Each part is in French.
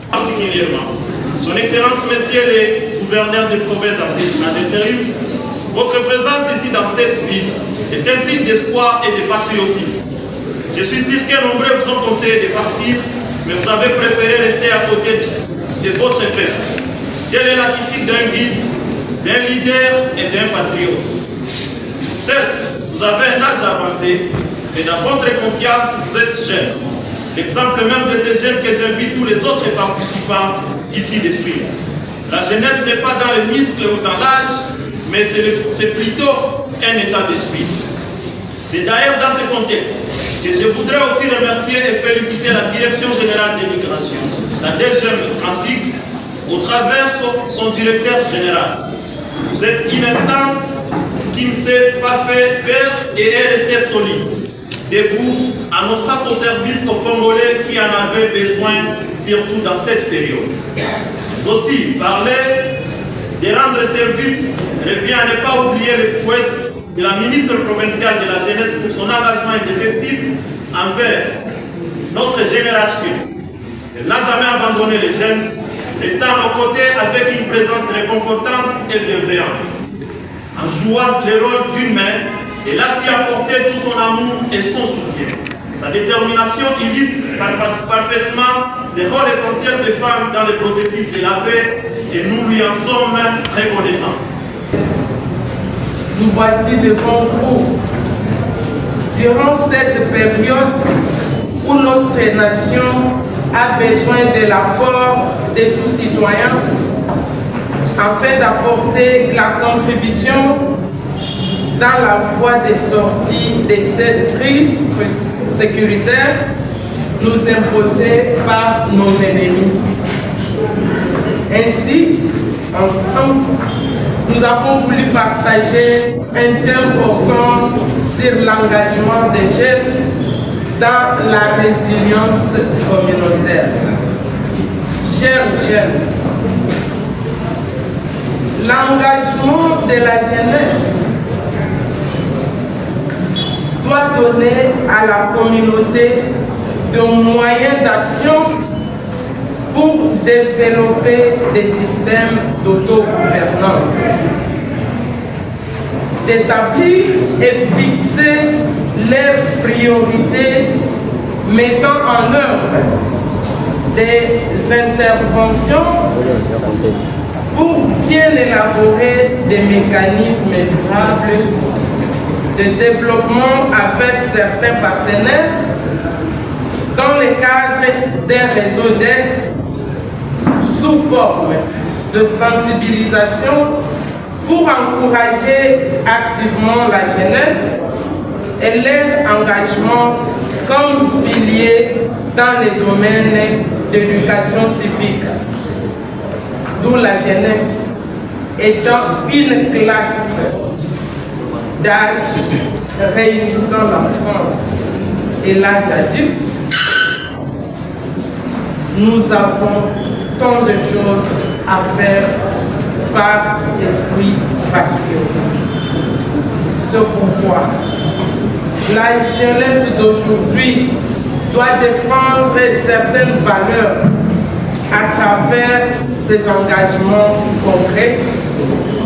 Particulièrement, Son Excellence, Messieurs les gouverneurs des provinces d'intérim, votre présence ici dans cette ville est un signe d'espoir et de patriotisme. Je suis sûr que nombreux vous ont conseillé de partir, mais vous avez préféré rester à côté de votre peuple. Telle est l'attitude d'un guide, d'un leader et d'un patriote. Certes, vous avez un âge avancé, mais dans votre conscience, vous êtes jeune. L'exemple même de ces jeunes que j'invite tous les autres participants ici de suivre. La jeunesse n'est pas dans les muscles ou dans l'âge, mais c'est plutôt un état d'esprit. C'est d'ailleurs dans ce contexte que je voudrais aussi remercier et féliciter la Direction Générale des Migrations, la DGM ainsi au travers son directeur général. Vous êtes une instance qui ne s'est pas fait peur et est restée solide, debout, en offrant son service aux Congolais qui en avaient besoin, surtout dans cette période. Aussi, parler de rendre service revient à ne pas oublier les prouesses de la ministre provinciale de la Jeunesse pour son engagement indéfectible envers notre génération. Elle n'a jamais abandonné les jeunes, restant à nos côtés avec une présence réconfortante et bienveillante. En jouant le rôle d'une mère, elle a su apporter tout son amour et son soutien. Sa détermination illustre parfaitement le rôle essentiel des femmes dans le processus de la paix et nous lui en sommes reconnaissants. Nous voici devant vous. Durant cette période où notre nation a besoin de l'apport de tous citoyens afin d'apporter la contribution dans la voie de sortie de cette crise sécuritaire nous imposée par nos ennemis. Ainsi, ensemble, nous avons voulu partager un thème portant sur l'engagement des jeunes dans la résilience communautaire. Chers jeunes, l'engagement de la jeunesse doit donner à la communauté des moyens d'action pour développer des systèmes d'autogouvernance, d'établir et fixer leurs priorités, mettant en œuvre des interventions pour bien élaborer des mécanismes durables de développement avec certains partenaires dans le cadre d'un réseau d'aide sous forme de sensibilisation pour encourager activement la jeunesse et leur engagement comme pilier dans les domaines d'éducation civique, d'où la jeunesse étant une classe d'âge réunissant l'enfance et l'âge adulte. Nous avons tant de choses à faire par esprit patriotique. C'est pourquoi la jeunesse d'aujourd'hui doit défendre certaines valeurs à travers ses engagements concrets,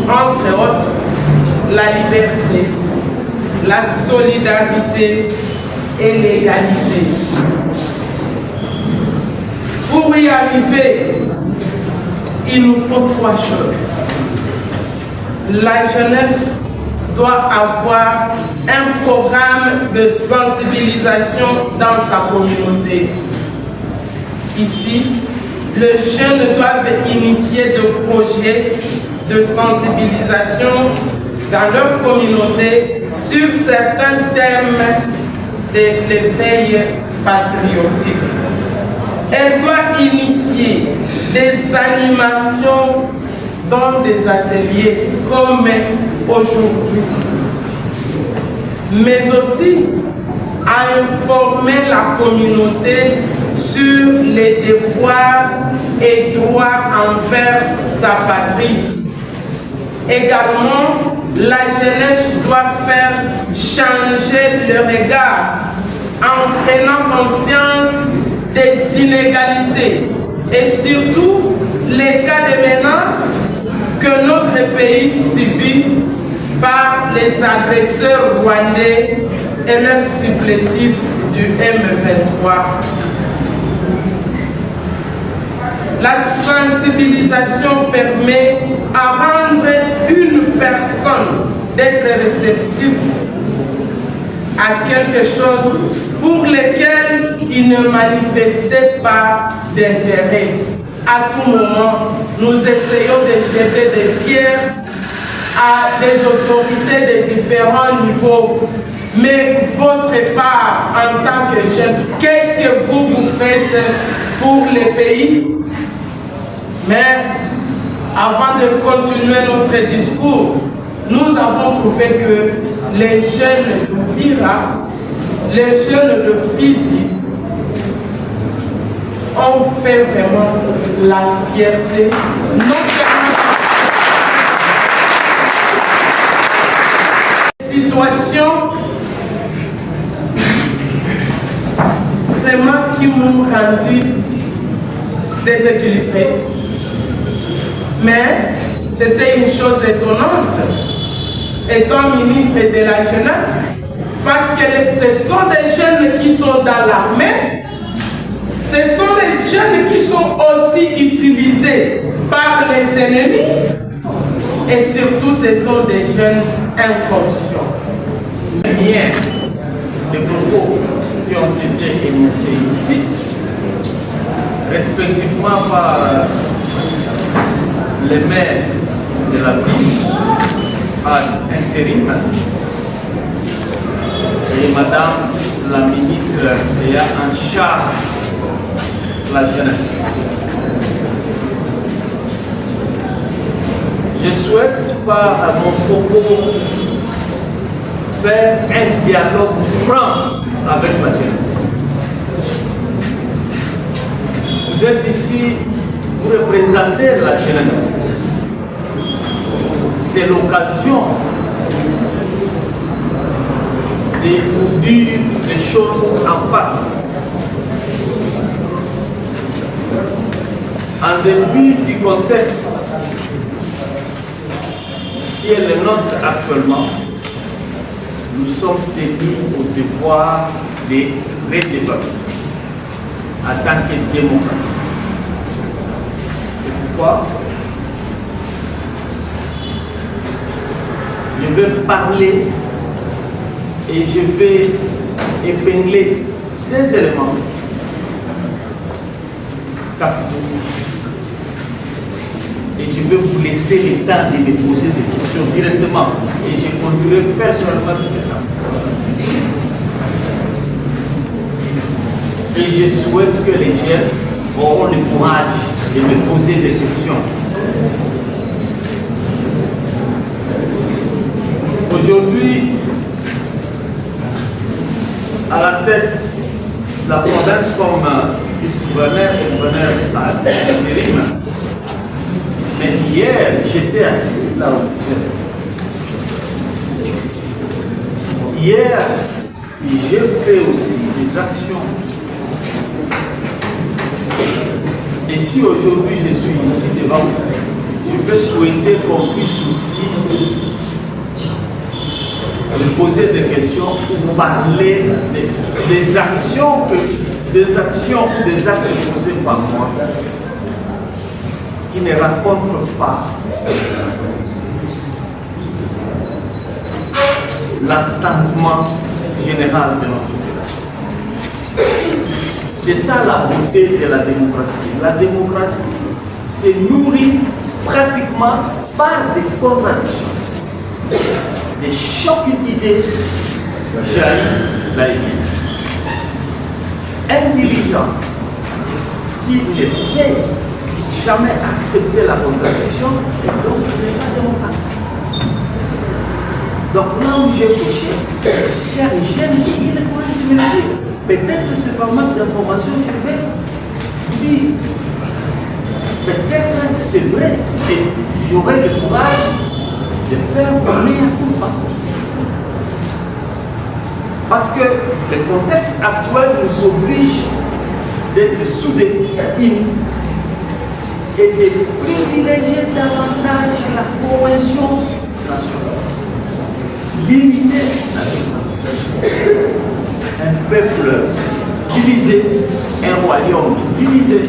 entre autres la liberté, la solidarité et l'égalité. Pour y arriver, il nous faut trois choses. La jeunesse doit avoir un programme de sensibilisation dans sa communauté. Ici, les jeunes doivent initier des projets de sensibilisation dans leur communauté sur certains thèmes de l'éveil patriotique. Elle doit initier des animations dans des ateliers comme aujourd'hui, mais aussi à informer la communauté sur les devoirs et droits envers sa patrie Également, la jeunesse doit faire changer le regard en prenant conscience des inégalités et surtout les cas de menaces que notre pays subit par les agresseurs rwandais et leurs supplétifs du M23. La sensibilisation permet à rendre une personne d'être réceptive à quelque chose pour lequel il ne manifestait pas d'intérêt. À tout moment, nous essayons de jeter des pierres à des autorités de différents niveaux. Mais votre part en tant que jeune, qu'est-ce que vous faites pour les pays? Mais avant de continuer notre discours, nous avons trouvé que les jeunes de Vira, les jeunes de Fizi ont fait vraiment la fierté, non seulement situations vraiment qui m'ont rendu déséquilibré. Mais c'était une chose étonnante, étant ministre de la Jeunesse, parce que ce sont des jeunes qui sont dans l'armée, ce sont des jeunes qui sont aussi utilisés par les ennemis, et surtout ce sont des jeunes inconscients. Bien des propos qui ont été énoncés ici, respectivement par les maires de la ville, à intérim, et Madame la ministre ayant en charge la jeunesse. Je souhaite par mon propos faire un dialogue franc avec la jeunesse. Vous êtes ici pour représenter la jeunesse. C'est l'occasion de vous dire des choses en face. En début du contexte qui est le nôtre actuellement, nous sommes tenus au devoir de redévelopper en tant que démocratie. C'est pourquoi je vais parler et je vais épingler des éléments capitaux. Et je vais vous laisser le temps de me poser des questions directement. Et je conduirai personnellement cette étape. Et je souhaite que les jeunes auront le courage de me poser des questions. Aujourd'hui, à la tête de la province comme vice-gouverneur et gouverneur à intérim, mais hier, j'étais assis là où vous êtes. Hier, j'ai fait aussi des actions. Et si aujourd'hui je suis ici devant vous, je peux souhaiter qu'on puisse aussi me poser des questions ou parler des actions, des actes posés par moi qui ne racontent pas l'attentement général de notre population. C'est ça la beauté de la démocratie. La démocratie se nourrit pratiquement par des contradictions. De chaque idée jaillit la idée. Un dirigeant qui ne peut jamais accepter la contradiction et donc n'est pas démocratique. Donc là où j'ai couché, cher jeune, il est pour me dire. Peut-être c'est pas mal d'informations qu'il fait. Oui, peut-être c'est vrai que j'aurai le courage de faire mea culpa. Parce que le contexte actuel nous oblige d'être soudés, unis, et de privilégier davantage la cohésion nationale, l'unité nationale. Un peuple divisé, un royaume divisé,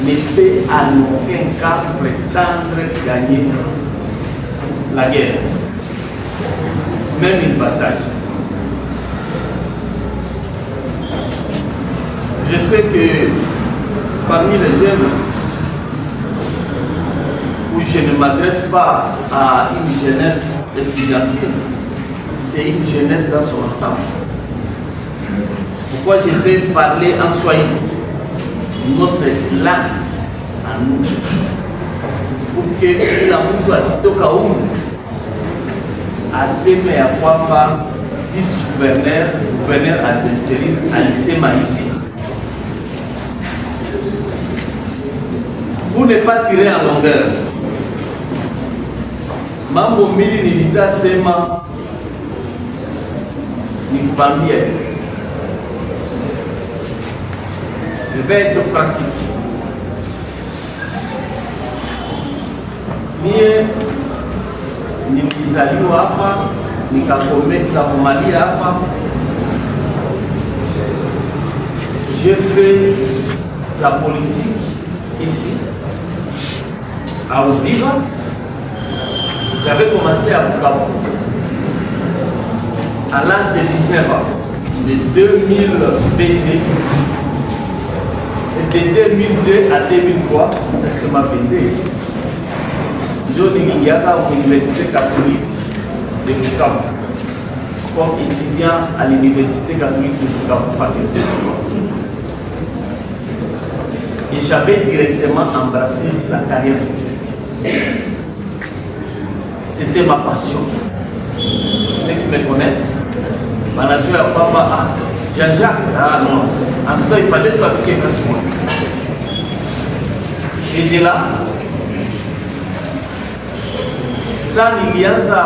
ne peut en aucun cas prétendre gagner la guerre, même une bataille. Je sais que parmi les jeunes, où je ne m'adresse pas à une jeunesse estudiantine, c'est une jeunesse dans son ensemble. C'est pourquoi je vais parler en Swahili, notre langue à nous, pour que la mtu akitoka humu aseme ya kwamba vice gouverneur alinterim alisema hivi. Pour ne pas tirer en longueur, mambo mbili nilitasema nikupambie. Je vais être pratique. Mie nilizaliwa hapa, nikakomalia hapa. J'ai fait la politique ici, à Uvira. J'avais commencé à Bukavu à l'âge de 19 ans, de 2022. Et de 2002 à 2003, c'est ma BD. Je suis à l'Université catholique de Bukavu comme étudiant à l'Université catholique de Bukavu, faculté de droit. Et j'avais directement embrassé la carrière politique. C'était ma passion. Ceux qui me connaissent, manager à papa, ah, Jean-Jacques, ah non, en tout cas il fallait tout appliquer face moi. Et de là, ça nilianza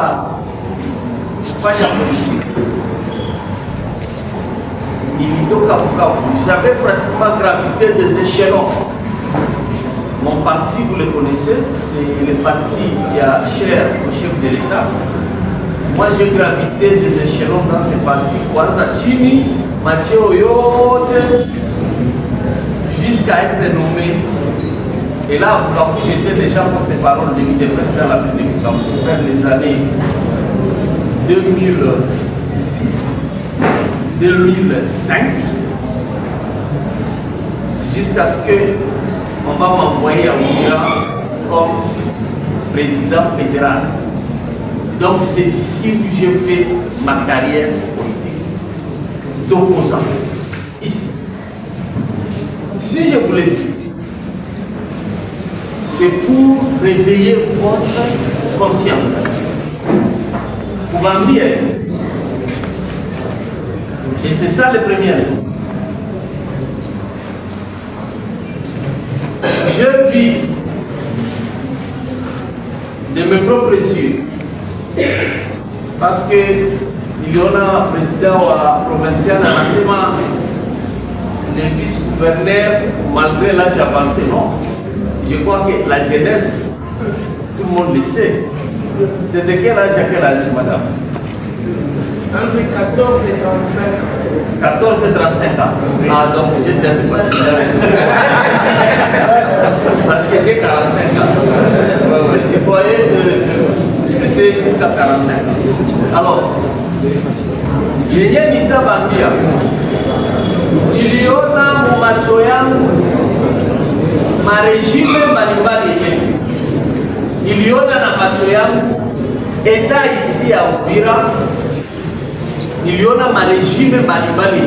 kufanya politique. Nilitoka Bukavu, j'avais pratiquement gravité des échelons. Mon parti, vous le connaissez, c'est le parti qui a cher au chef de l'État. Moi, j'ai gravité des échelons dans ce parti, Kwanza Chini, Mathieu Oyote, jusqu'à être nommé. Et là, j'étais déjà porte-parole de l'I-D-Presse dans la ville de Bukavu vers les années 2006, 2005, jusqu'à ce que on va m'envoyer à Uvira comme président fédéral. Donc c'est ici où j'ai fait ma carrière politique d'opposant. Ici. Si je vous l'ai dit, c'est pour réveiller votre conscience. Pour m'en dire. Et c'est ça le premier. Je vis de mes propres yeux parce que il y en a un président provincial à l'enseignement, le vice-gouverneur, malgré l'âge avancé, non. Je crois que la jeunesse, tout le monde le sait. C'est de quel âge à quel âge, madame? Entre 14 et 35 ans. 14 et 35 ans. Ah, donc j'ai déjà dépassé. Parce que j'ai 45 ans. Je croyais que c'était jusqu'à 45 ans. Alors, il y a une étape à dire. Il y a un macho yangu marejime mbalimbali. Niliona na macho yangu eta ici à Uvira, niliona marejime mbalimbali.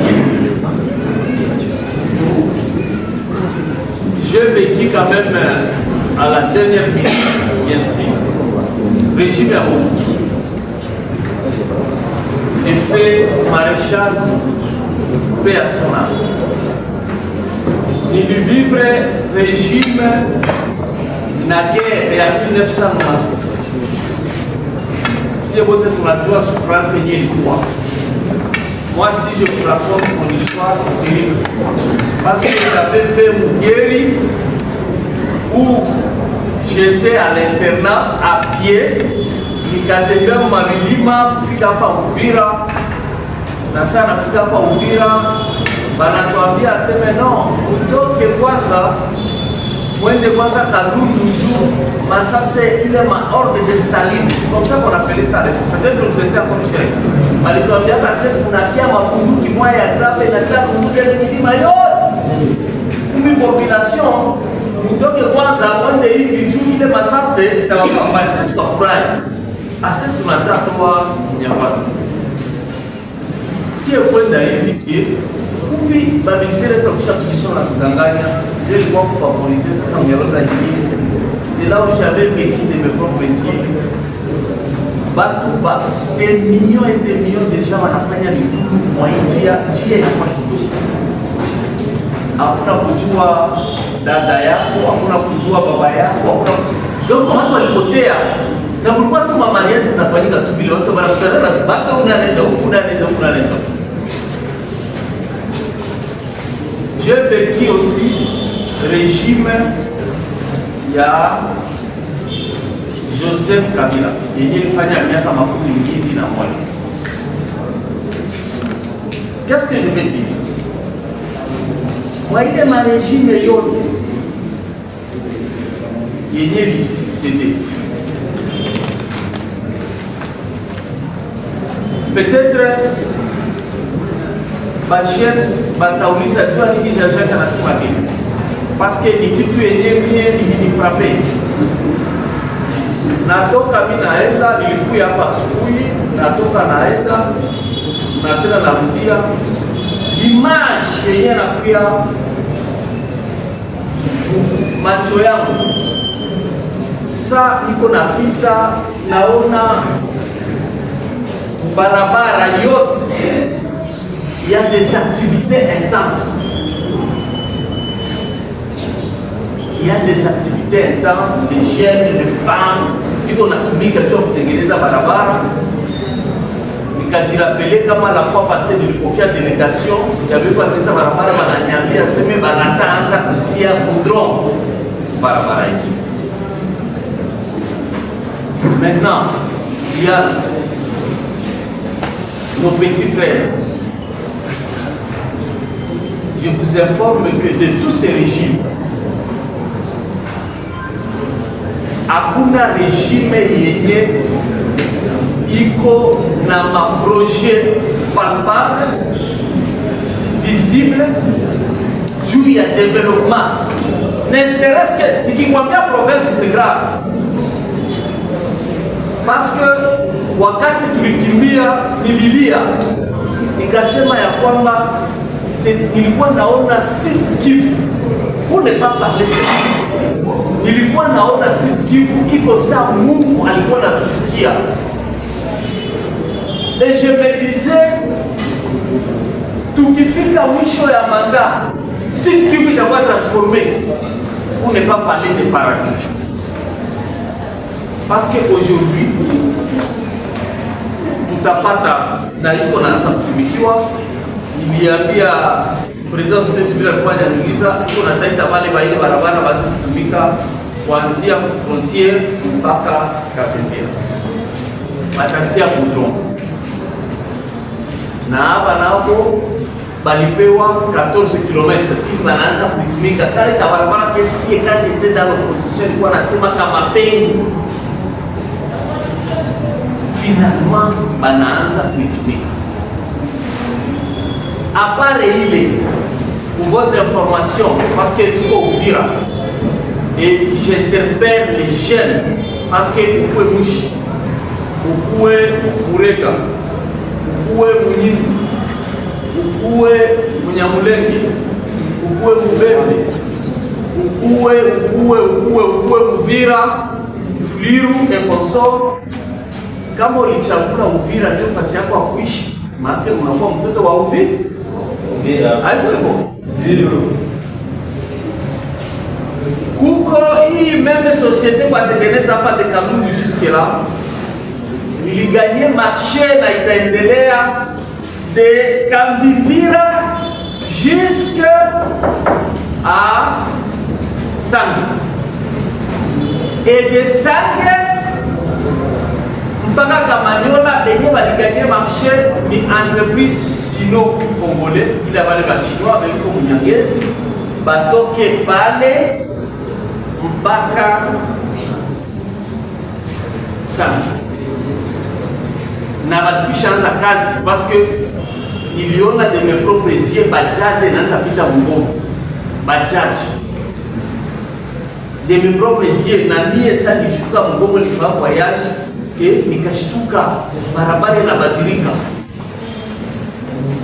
J'ai vécu quand même à la dernière minute, bien sûr, régime à Mobutu. Effet maréchal, paix à son âme. Il vivre régime naguère et en 1996. si vous êtes la souffrance, c'est quoi? Moi, si je vous raconte mon histoire, c'est terrible. Parce que j'avais fait mon guéri où j'étais à l'internat à pied. Nikatembea mabilima kufika hapa Uvira, na sana nafika hapa Uvira banatuambia aseme no, utoke kwanza mwende kwanza Kalundu juu masase ile maordre de Staline, comme ça qu'on appelait ça. Peut-être que vous étiez encore chez balituambia kase kunakia mapunduki moya ya grape na kila kumuzele milima yote kumi population, utoke kwanza mwende hivi juu ile masase itawapambana, tukafurahi. Ase tunatatoa Nyarwanda. Si kwenda hivi ki kumbi babitire tukisha position na kudanganya, je ilikuwa kufavoriser sasa Nyarwanda hii. C'est là où j'avais vécu de mes propres yeux. Batuba des millions et des millions de gens wanafanya vitu kwa njia kwa kidogo. Hakuna kujua dada yako, hakuna kujua baba yako, hakuna donc watu walipotea. Na kulikuwa tu mamariazi zinafanyika tu vile watu wanakutana baka unaenda huku unaenda huku unaenda. J'ai vécu aussi régime ya Joseph Kabila yenye ilifanya miaka makumi mbili na moja. Qu'est-ce que je vais dire? Kwa ile marégime yote yenye ilisuccédé, peut-être Bachir batauliza jua nini Jean-Jacques anasema nini, parce que ni kitu yenye mie ilinifrape. Natoka mimi naenda, nilikuja hapa asubuhi, natoka naenda na tena narudia, image yenye nakuya macho yangu saa iko napita, naona barabara yote, il y a des activités intenses. Il y a des activités intenses, les jeunes, les femmes, iko natumika juu kutengeneza barabara. Nikajirapele kama la fois passée nilipokea délégation ya biko kutengeneza barabara, bananiambia sema banataanza kutia goudron barabara hii. Maintenant, il y a nos petits frères. Je vous informe que de tous ces régimes, hakuna régime yenye iko na maprojet palpable, visible, juu ya développement. Ne serait-ce que, nikikwambia province c'est grave. Parce que wakati tulikimbia nililia, nikasema ya kwamba nilikuwa naona Sud Kivu, pour ne pas parler ça, nilikuwa naona Sud Kivu iko saa Mungu alikuwa natushukia. Et je me disais, tukifika mwisho ya manga, Sud Kivu itakuwa transformé, pour ne pas parler de paradis. Parce qu'aujourd'hui, tutapata na iko naanza kutumikiwa. Niliambia president wa civil alikuwa ananiuliza iko nataita wale baile barabara baanze kutumika kuanzia frontiere mpaka Katembera. Watatia goudron. Na hapa nako balipewa 14 km ili banaanza kutumika. Kale ka barabara kesi kaje tenda la opposition ilikuwa nasema kama pengu. Finalement, banaanza kuitumika. À part il, pour votre information, parce que tout au Uvira, et j'interpelle les jeunes, parce que vous pouvez moucher, vous pouvez Kureka, vous pouvez Mounini, vous pouvez Mounyamulengi, vous pouvez Moubembe, vous pouvez Uvira, Fliru et consort. Kama ulichagula Uvira ndio nafasi yako ya kuishi, maana unakuwa mtoto wa Uvira. Ndio. Kuko hii même société batengeneza hapa de Kalundu jusque là. iliganye marché na itaendelea de Kavivira jusqu'à Sange. Et de Sange mpaka Kamanyola benye baliganye marché ni entreprise sino-congolais ila bale ba chinois beliko munyangezi batoke pale mpaka Sange. Na balikishaanza kazi parce que niliona de mes propres yeux bajaji naanza pita Mungomo. Bajaji de mes propres yeux na mie sasa nishuka Mungomo nifa voyage nikashtuka barabara inabadilika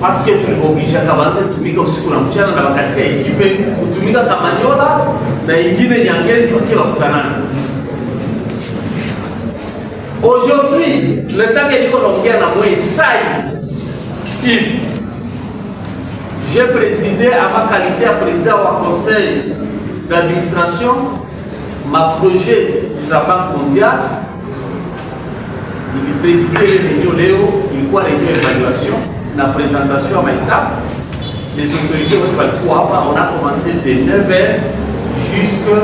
parce que tulibobisha kabanza tumika usiku na mchana na wakati ya ekipe kutumika Kamanyola na ingine Nyangezi wakiwa kutanana. Aujourd'hui, le temps que nous avons j'ai présidé à ma qualité de président du conseil d'administration ma projet de la Banque mondiale. Il présidait les réunions Léo, il y a réunion d'évaluation, la présentation à l'étape. Les autorités ont fait 3 mois, on a commencé de 9h jusqu'à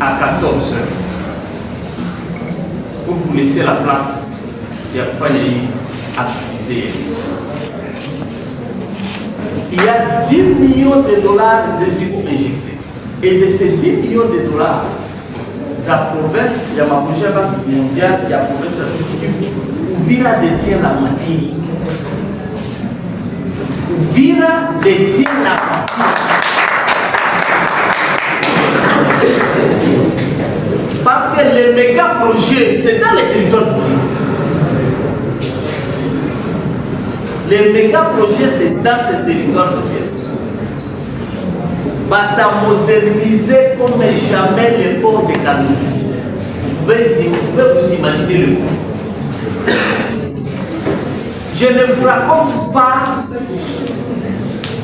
14h. Pour vous laisser la place, il y a activité. Il y a 10 millions de dollars injectés. Et de ces 10 millions de dollars, la province, il y a ma projet Banque mondiale, il y a la province de Sud-Kivu, Uvira détient la moitié. Uvira détient la moitié. Parce que les méga projets, c'est dans les territoires d'Uvira. Les méga projets, c'est dans ces territoires d'Uvira. Bata moderniser comme jamais le port de Kanou. Vous pouvez vous imaginer le coup. Je ne vous raconte pas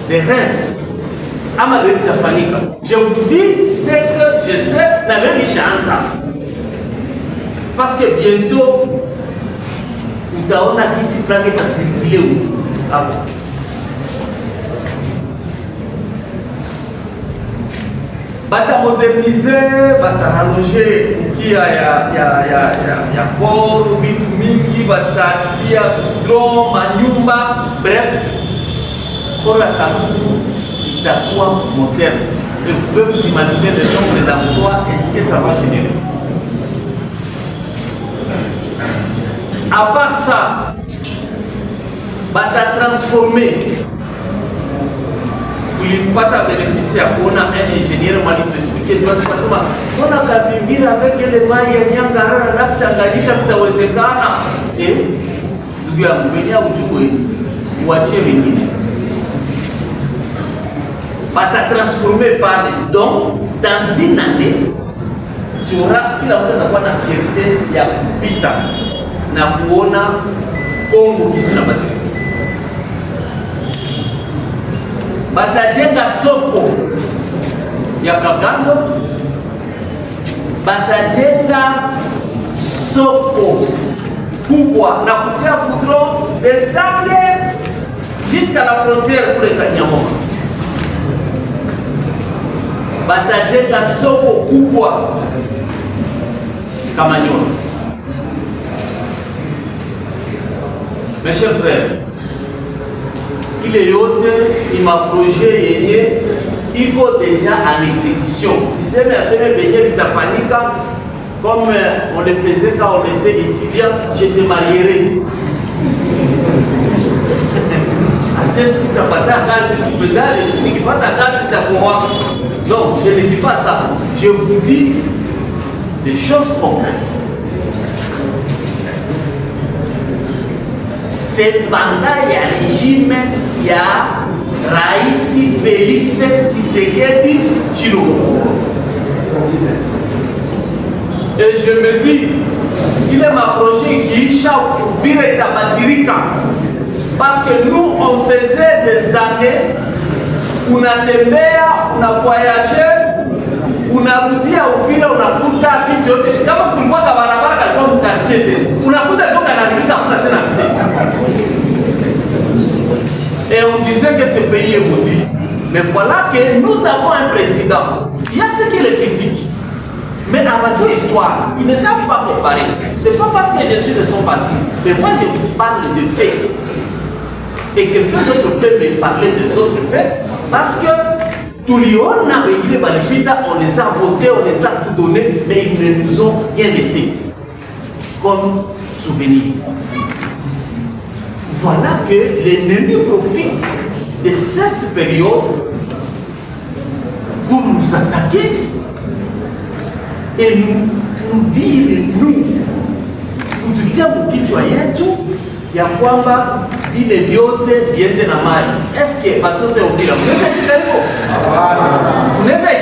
des rêves. Je vous dis ce que je sais, la même chance. Parce que bientôt, vous avez ici phrase qui va circuler. Bata moderniser, bata rallonger ukia ya port, vitu mingi, bata tia drone, manyumba, bref, pour la Kanou itakuwa moderne. Et vous pouvez vous imaginer le nombre d'emplois et ce que ça va générer. À part ça, bata transformer. Tulipata bénéficier à Kona, un ingénieur m'a expliqué, on a qu'à vivre avec les mailles, Nyangara, Tanganyika, Tawezekana. Et nous avons venu à Utukoy, voiture vingine. Bata transformer par les dons dans une année, tu auras qui la la fierté, il y a Pita, na Kuona, Congo qui s'est battu. Batajenga soko ya Kagando, batajenga soko kubwa na kutia goudron de Sange jusqu'à la frontière pour le Kanyamoka. Batajenga soko kubwa Kamanyola. Mes chers frères, ile yote ni maprojet yenye iko déjà en exécution. Si c'est benye vitafanyika comme on le faisait quand on était étudiant, je te marierai. C'est ce que tu as pas kazi, tu peux d'aller, tu pas ta kazi, tu as quoi. Non, je ne dis pas ça. Je vous dis des choses concrètes. C'est pendant le régime, il y a Raisi Félix Tshisekedi Tshilombo. Et je me dis, il est ma projet qui échappe pour vivre à Badirika. Parce que nous, on faisait des années, on a tembea, on a voyagé, unarudia Uvira, unakuta vitu yote kama kulikuwa barabara kwa mtatize, unakuta toka analimika hakuna tena accès. Et on disait que ce pays est maudit. Mais voilà que nous avons un président. Il y a ce qui le critique. Mais à votre histoire, ils ne savent pas comparer. Ce n'est pas parce que je suis de son parti. Mais moi, je vous parle de faits. Et quelqu'un d'autre peut me parler des autres faits. Parce que tout le monde on les a votés, on les a tout donné, mais ils ne nous ont rien laissé comme souvenir. Voilà que l'ennemi profite de cette période pour nous attaquer et nous dire, kututia mkichwa yetu ya kwamba vile vyote viende na mali. Eske batoto ya mpira mnaweza itika hivyo? Mnaweza